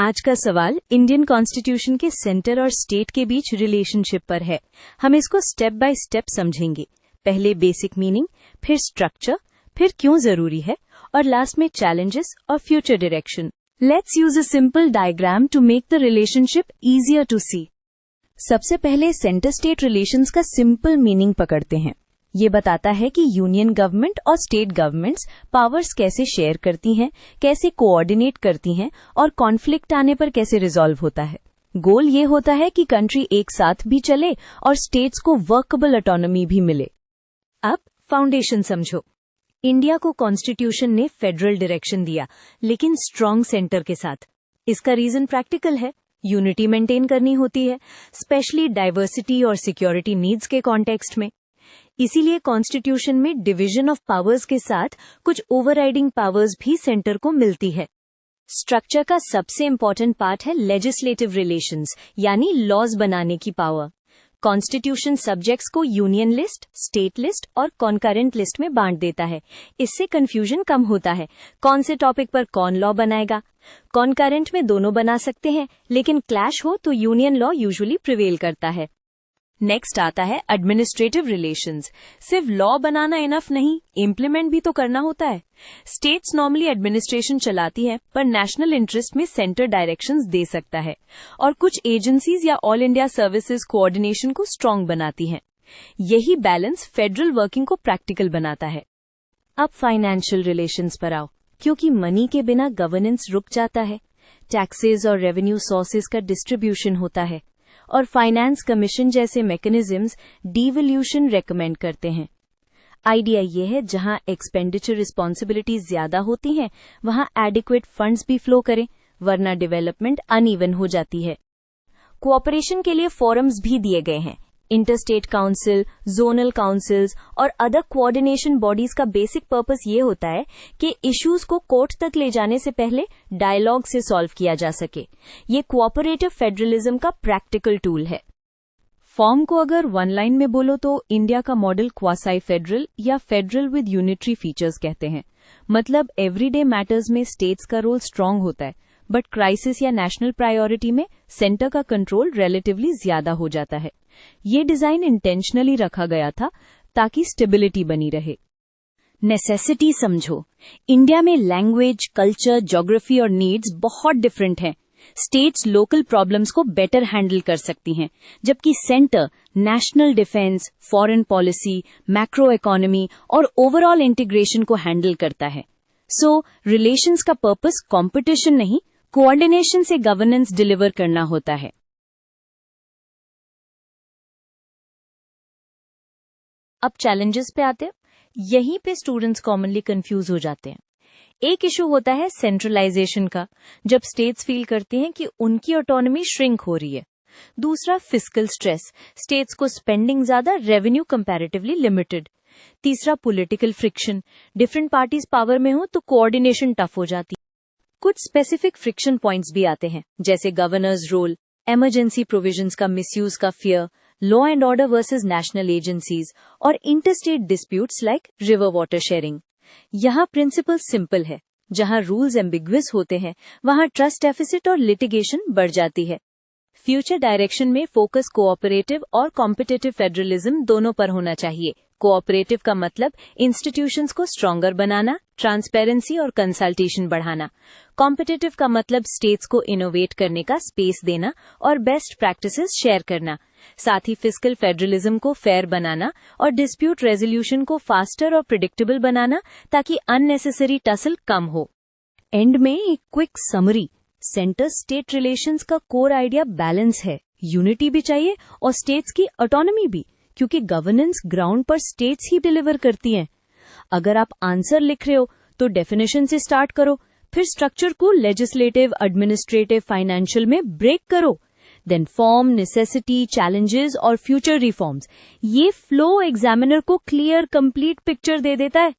आज का सवाल इंडियन कॉन्स्टिट्यूशन के सेंटर और स्टेट के बीच रिलेशनशिप पर है। हम इसको स्टेप बाय स्टेप समझेंगे। पहले बेसिक मीनिंग, फिर स्ट्रक्चर, फिर क्यों जरूरी है और लास्ट में चैलेंजेस और future direction. Let's use a simple diagram to make the relationship easier to see. सबसे पहले सेंटर स्टेट रिलेशंस का सिंपल मीनिंग पकड़ते हैं। ये बताता है कि यूनियन गवर्नमेंट और स्टेट गवर्नमेंट्स पावर्स कैसे शेयर करती हैं, कैसे कोऑर्डिनेट करती हैं और कॉन्फ्लिक्ट आने पर कैसे रिजॉल्व होता है। गोल ये होता है कि कंट्री एक साथ भी चले और स्टेट्स को वर्केबल ऑटोनॉमी भी मिले। अब फाउंडेशन समझो। इंडिया को कॉन्स्टिट्यूशन ने फेडरल डायरेक्शन दिया, लेकिन स्ट्रांग सेंटर के साथ। इसका रीजन प्रैक्टिकल है, यूनिटी मेंटेन करनी होती है, स्पेशली डाइवर्सिटी और सिक्योरिटी नीड्स के कॉन्टेक्स्ट में। इसीलिए कॉन्स्टिट्यूशन में डिवीजन ऑफ पावर्स के साथ कुछ ओवरराइडिंग पावर्स भी सेंटर को मिलती है। स्ट्रक्चर का सबसे इंपॉर्टेंट पार्ट है लेजिस्लेटिव रिलेशंस, यानी लॉज बनाने की पावर। कॉन्स्टिट्यूशन सब्जेक्ट्स को यूनियन लिस्ट, स्टेट लिस्ट और कॉन्करेंट लिस्ट में बांट देता है। इससे कंफ्यूजन कम होता है, कौन से टॉपिक पर कौन लॉ बनाएगा। कॉन्करेंट में दोनों बना सकते हैं, लेकिन क्लैश हो तो यूनियन लॉ यूजुअली प्रिवेल करता है। नेक्स्ट आता है एडमिनिस्ट्रेटिव रिलेशंस। सिर्फ लॉ बनाना इनफ नहीं, इम्प्लीमेंट भी तो करना होता है। स्टेट्स नॉर्मली एडमिनिस्ट्रेशन चलाती है, पर नेशनल इंटरेस्ट में सेंटर डायरेक्शंस दे सकता है और कुछ एजेंसीज या ऑल इंडिया सर्विसेज कोऑर्डिनेशन को स्ट्रांग बनाती हैं। यही बैलेंस फेडरल वर्किंग को प्रैक्टिकल बनाता है। अब फाइनेंशियल रिलेशंस पर आओ, क्योंकि मनी के बिना गवर्नेंस रुक जाता है। टैक्सेस और रेवेन्यू सोर्सेज का डिस्ट्रीब्यूशन होता है और फाइनेंस कमीशन जैसे मैकेनिज्म्स डिवोल्यूशन रेकमेंड करते हैं। आइडिया ये है, जहां एक्सपेंडिचर रिस्पॉन्सिबिलिटीज ज्यादा होती हैं, वहां एडिक्वेट फंड्स भी फ्लो करें, वरना डेवलपमेंट अनइवन हो जाती है। कोऑपरेशन के लिए फोरम्स भी दिए गए हैं। इंटरस्टेट काउंसिल, जोनल काउंसिल्स और अदर कोऑर्डिनेशन बॉडीज का बेसिक पर्पस ये होता है कि इश्यूज को कोर्ट तक ले जाने से पहले डायलॉग से सॉल्व किया जा सके। ये कोऑपरेटिव फेडरलिज्म का प्रैक्टिकल टूल है। फॉर्म को अगर वन लाइन में बोलो तो इंडिया का मॉडल क्वासाई फेडरल या फेडरल विद यूनिटरी फीचर्स कहते हैं। मतलब एवरीडे मैटर्स में स्टेट्स का रोल स्ट्रांग होता है, बट क्राइसिस या नेशनल प्रायोरिटी में सेंटर का कंट्रोल रिलेटिवली ज्यादा हो जाता है। ये डिजाइन इंटेंशनली रखा गया था ताकि स्टेबिलिटी बनी रहे। नेसेसिटी समझो। इंडिया में लैंग्वेज, कल्चर, ज्योग्राफी और नीड्स बहुत डिफरेंट हैं। स्टेट्स लोकल प्रॉब्लम्स को बेटर हैंडल कर सकती हैं, जबकि centre national defence, foreign policy, macro economy और ओवरऑल इंटीग्रेशन को हैंडल करता है। सो रिलेशंस का पर्पस कंपटीशन नहीं, कोऑर्डिनेशन से गवर्नेंस डिलीवर करना होता है। अब चैलेंजेस पे आते हैं। यहीं पे स्टूडेंट्स कॉमनली कंफ्यूज हो जाते हैं। एक इशू होता है सेंट्रलाइजेशन का, जब स्टेट्स फील करती हैं कि उनकी ऑटोनॉमी श्रिंक हो रही है। दूसरा फिस्कल स्ट्रेस, स्टेट्स को स्पेंडिंग ज्यादा, रेवेन्यू कंपैरेटिवली लिमिटेड। तीसरा political friction, different parties power में हो तो कोऑर्डिनेशन टफ हो जाती। कुछ स्पेसिफिक फ्रिक्शन पॉइंट्स भी आते हैं, जैसे गवर्नर्स रोल, इमरजेंसी प्रोविजंस का मिसयूज का fear, law and order versus national agencies और interstate disputes like river water sharing. यहाँ प्रिंसिपल सिंपल है, जहाँ रूल्स एम्बिग्युअस होते हैं वहाँ ट्रस्ट डेफिसिट और लिटिगेशन बढ़ जाती है। फ्यूचर डायरेक्शन में फोकस कोऑपरेटिव और कॉम्पिटिटिव फेडरलिज्म दोनों पर होना चाहिए। कोऑपरेटिव का मतलब इंस्टीट्यूशंस को स्ट्रॉन्गर बनाना, ट्रांसपेरेंसी और कंसल्टेशन बढ़ाना। कॉम्पिटिटिव का मतलब स्टेट्स को इनोवेट करने का स्पेस देना और बेस्ट प्रैक्टिसेस शेयर करना। साथ ही फिस्कल फेडरलिज्म को फेयर बनाना और डिस्प्यूट रेजोल्यूशन को फास्टर और प्रिडिक्टेबल बनाना, ताकि अननेसेसरी टसल कम हो। एंड में एक quick summary. Centre state relations का कोर आइडिया बैलेंस है। यूनिटी भी चाहिए और स्टेट्स की ऑटोनॉमी भी, क्योंकि गवर्नेंस ग्राउंड पर स्टेट्स ही डिलीवर करती हैं। अगर आप आंसर लिख रहे हो तो डेफिनेशन से स्टार्ट करो, फिर स्ट्रक्चर को लेजिस्लेटिव, एडमिनिस्ट्रेटिव, फाइनेंशियल में ब्रेक करो, देन फॉर्म, नेसेसिटी, चैलेंजेस और फ्यूचर रिफॉर्म्स। ये फ्लो एग्जामिनर को क्लियर, कंप्लीट पिक्चर दे देता है।